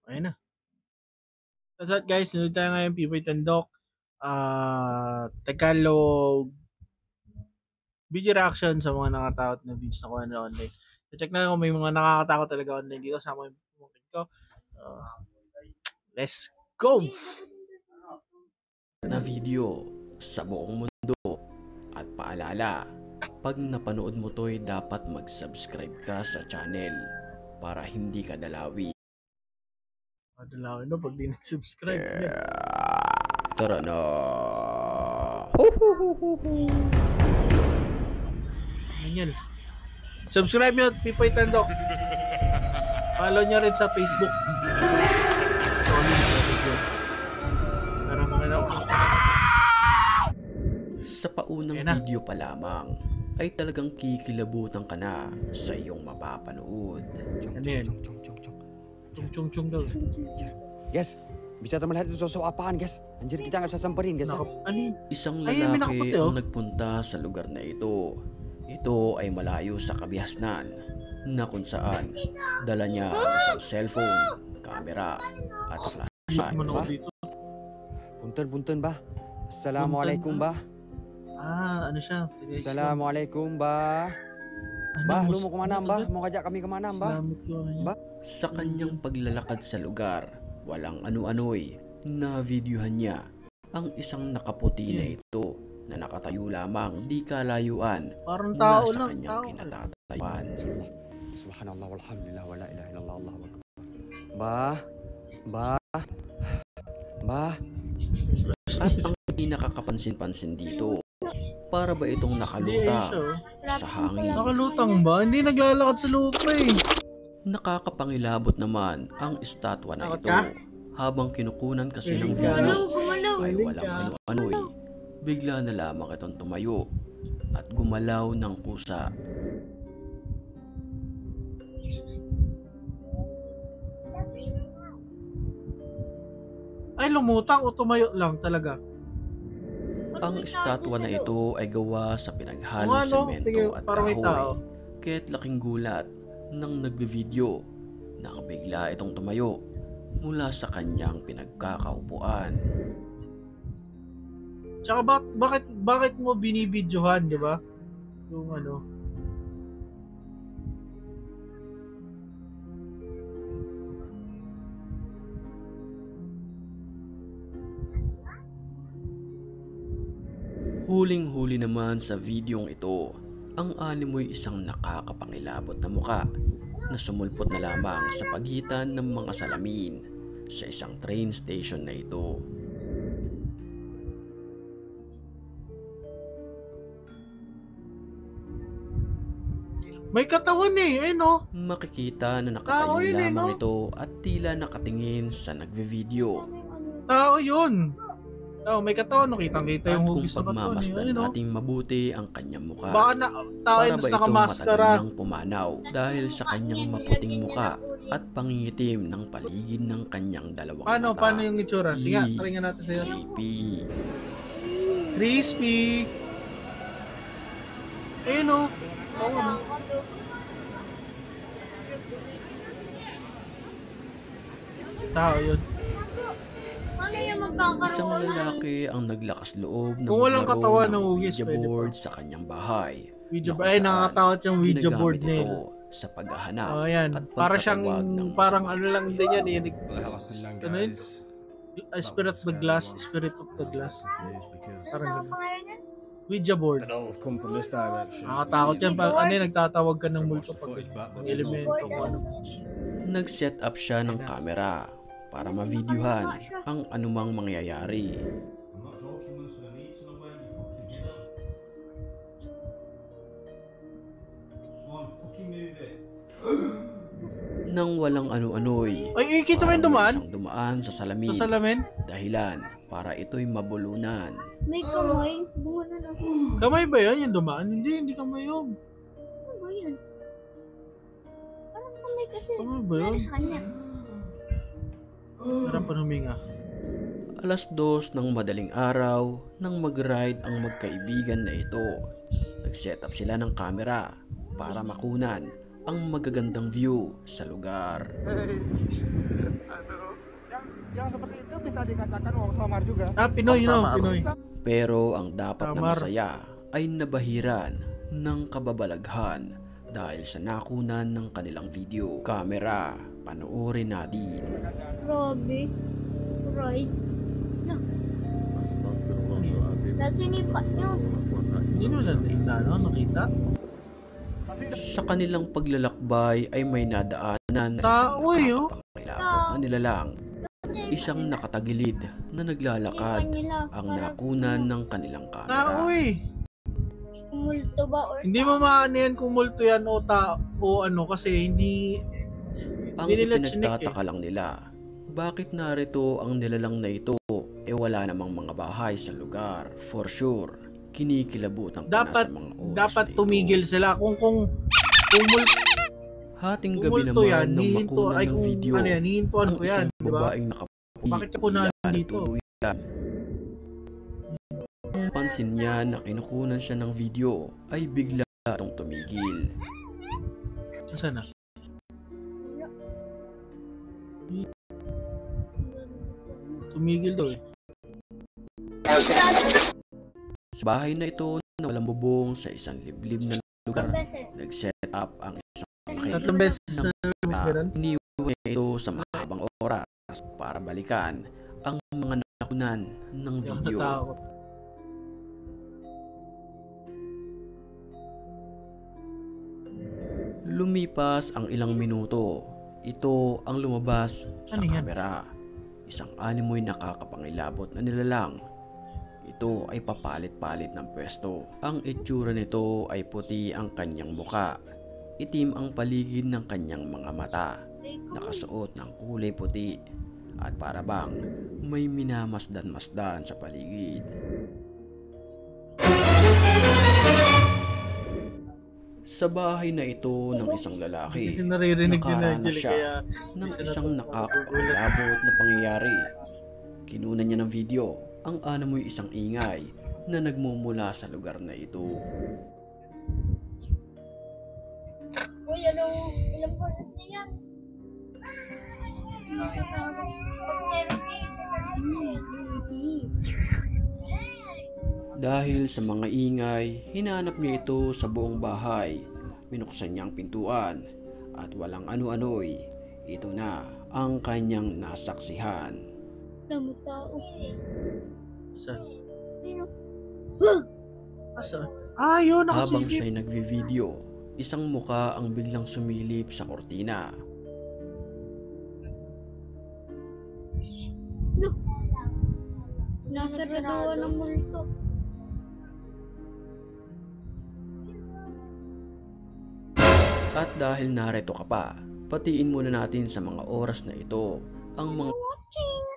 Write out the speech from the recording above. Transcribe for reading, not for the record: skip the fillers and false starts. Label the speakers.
Speaker 1: Ayun na. That's it guys, nanood tayo ngayon, Pipoy Tandok. Tagalog video reaction sa mga nakatakot na videos na kuha na online. So check na kung may mga nakakatakot talaga online dito. Sama yung pumukit ko. Let's go!
Speaker 2: Na video sa buong mundo. At paalala, pag napanood mo to'y dapat mag-subscribe ka sa channel para hindi ka dalawi.
Speaker 1: Madalawin na pag di nag-subscribe.
Speaker 2: Tara na!
Speaker 1: Ganyan. Subscribe nyo, Pipoy Tandok. Follow nyo rin sa Facebook. Para makalaw.
Speaker 2: Sa paunang video pa lamang ay talagang kikilabutan ka na sa iyong mapapanood.
Speaker 1: Ano yan? Chung daw.
Speaker 3: Guys, bisa teman lihat itu sosok apaan guys? Anjir kita nggak bisa samperin guys.
Speaker 2: Isang lalaki ang nagpunta sa lugar na ito. Ito ay malayo sa kabihasnan na kung saan dala niya ang isang cellphone, camera at flashlight.
Speaker 3: Punten bah. Assalamualaikum bah.
Speaker 1: Ano siya?
Speaker 3: Assalamualaikum bah. Bah, lu mau kemana bah? Mau ngajak kami kemana bah? Bah?
Speaker 2: Sa kanyang paglalakad sa lugar, walang ano-ano'y na-videohan niya ang isang nakaputi na ito na nakatayo lamang di kalayuan
Speaker 1: parang tao
Speaker 2: mula sa
Speaker 1: lang,
Speaker 2: kanyang kinatatayuan.
Speaker 3: Subhanallah walhamdulillah wala ilaha illallah Allahu akbar. Bah.
Speaker 2: At ang hindi nakakapansin-pansin dito, para ba itong nakalutang sa hangin?
Speaker 1: Nakalutang ba? Hindi naglalakad sa lupa eh.
Speaker 2: Nakakapangilabot naman ang estatwa na ito habang kinukunan kasi ng video ay walang ano-ano'y bigla na lamang itong tumayo at gumalaw ng kusa.
Speaker 1: Ay lumutang o tumayo lang talaga?
Speaker 2: Ang estatwa na ito ay gawa sa pinaghalong semento at kahoy, kaya't laking gulat nang nagbe-video nang bigla itong tumayo mula sa kanyang pinagkakaupuan.
Speaker 1: Tsaka bakit mo binibidyohan, di ba? Yung ano.
Speaker 2: Huling-huli naman sa videong ito, ang animoy isang nakakapangilabot na muka na sumulpot na lamang sa pagitan ng mga salamin sa isang train station na ito.
Speaker 1: May katawan eh, no?
Speaker 2: Makikita na nakatayo lamang ito at tila nakatingin sa nagve-video.
Speaker 1: Tao yun! May katawan, no? Kitang-kita yung hugis
Speaker 2: sa katawan. Kung pagmamasdan nating mabuti ang kanyang mukha,
Speaker 1: baka tao yun nakamaskara.
Speaker 2: Para ba itong pumanaw dahil sa kanyang maputing mukha at pangingitim ng paligid ng kanyang dalawang mata.
Speaker 1: Paano yung itsura? Sige, taringan natin sa'yo. Crispy! Ayun o. Tao yun.
Speaker 2: Isang lalaki ang naglakas loob ng
Speaker 1: kung walang katawan ng
Speaker 2: video board sa kanyang bahay.
Speaker 1: Video board, ay nakakatakot yung video board na yun.
Speaker 2: Sa paghahanap.
Speaker 1: Yan. Para siyang, parang ano lang din yan. Ano yun? Spirit of the glass. Parang Ouija board. Nakakatakot yan. Nagtatawag ka ng multo pag ng elemento.
Speaker 2: Nag-set up siya ng camera para ma-videohan ang anumang mangyayari. Nang walang ano-ano'y
Speaker 1: ay, kita mo yung dumaan?
Speaker 2: Isang dumaan sa salamin.
Speaker 1: Sa salamin?
Speaker 2: Dahilan para ito'y mabulunan.
Speaker 4: May kamay? Bumunan ako.
Speaker 1: Kamay ba yan yung dumaan? Hindi kamay yun.
Speaker 4: Ano ba yan? Parang kamay kasi.
Speaker 1: Kamay ba yun?
Speaker 4: Sa kanya.
Speaker 1: Harap pa huminga.
Speaker 2: 2:00 ng madaling araw nang mag-ride ang magkaibigan na ito. Nag-set up sila ng camera para makunan ang magagandang view sa lugar.
Speaker 3: Yang seperti itu bisa dikatakan uang samar juga.
Speaker 1: Pinoy, no? Pinoy.
Speaker 2: Pero ang dapat na
Speaker 1: Samar.
Speaker 2: masaya ay nabahiran ng kababalaghan dahil sa nakunan ng kanilang video. Camera, panoorin natin.
Speaker 4: Grabe. Right. Tapos sinipat nyo.
Speaker 1: Hindi mo siya nakita?
Speaker 2: Sa kanilang paglalakbay ay may nadaanan na
Speaker 1: Tao, oh.
Speaker 2: nakakapangilabot na nilalang. Isang nakatagilid na naglalakad
Speaker 4: nila.
Speaker 2: ang nakunan ng kanilang
Speaker 1: Tao,
Speaker 2: camera.
Speaker 4: Kumulto ba or
Speaker 1: Hindi mo maano yan kung multo yan o ano kasi hindi
Speaker 2: Ang
Speaker 1: hindi nila chinik
Speaker 2: ipinagtataka lang nila, bakit narito ang nilalang na ito wala namang mga bahay sa lugar. For sure, kinikilabutan ka
Speaker 1: Dapat-
Speaker 2: na sa mga oras
Speaker 1: dapat
Speaker 2: na ito.
Speaker 1: tumigil sila kung
Speaker 2: Hating gabi
Speaker 1: multo
Speaker 2: naman
Speaker 1: yan,
Speaker 2: nung
Speaker 1: hihinto
Speaker 2: makunan
Speaker 1: ay
Speaker 2: ng
Speaker 1: kung
Speaker 2: video
Speaker 1: ano yan, hihintuan
Speaker 2: ang
Speaker 1: ko yan,
Speaker 2: isang
Speaker 1: di ba?
Speaker 2: babaeng nakaputi.
Speaker 1: Bakit ka punahan dito?
Speaker 2: Pansin niya na kinukunan siya ng video ay bigla itong tumigil.
Speaker 1: Saan na? Tumigil daw eh.
Speaker 2: Sa bahay na ito na walang bubong sa isang liblib na lugar,
Speaker 4: beses?
Speaker 2: nag-set up ang isang
Speaker 1: Tatlong beses na miss ganun.
Speaker 2: iniwan niya ito sa mahabang oras para balikan ang mga nakunan ng
Speaker 1: Hindi ako
Speaker 2: video.
Speaker 1: natakot.
Speaker 2: Lumipas ang ilang minuto. Ito ang lumabas sa
Speaker 1: Ano yan?
Speaker 2: kamera. Isang animoy nakakapangilabot na nilalang. Ito ay papalit-palit ng pwesto. Ang itsura nito ay puti ang kanyang muka. Itim ang paligid ng kanyang mga mata. Nakasuot ng kulay puti. At para bang may minamasdan-masdan sa paligid. Sa bahay na ito ng isang lalaki,
Speaker 1: Kasi naririnig din na
Speaker 2: nakaranas
Speaker 1: Angel
Speaker 2: siya
Speaker 1: kaya
Speaker 2: ng
Speaker 1: isa na
Speaker 2: isang
Speaker 1: to.
Speaker 2: nakakapangilabot na pangyayari. Kinunan niya ng video ang anamoy isang ingay na nagmumula sa lugar na ito.
Speaker 4: Uy, ilang buwan na yan?
Speaker 2: Dahil sa mga ingay, hinanap niya ito sa buong bahay. Binuksan niya ang pintuan at walang ano-ano'y ito na ang kanyang nasaksihan.
Speaker 4: Dami tao.
Speaker 1: Saan?
Speaker 4: Sino?
Speaker 1: Saan? Yun,
Speaker 2: Habang
Speaker 1: nakasilip.
Speaker 2: siya'y nagvi-video, isang muka ang biglang sumilip sa kortina.
Speaker 4: Nasa raduan ng multo.
Speaker 2: At dahil narito ka pa, patiin muna natin sa mga oras na ito ang mga
Speaker 4: Watching!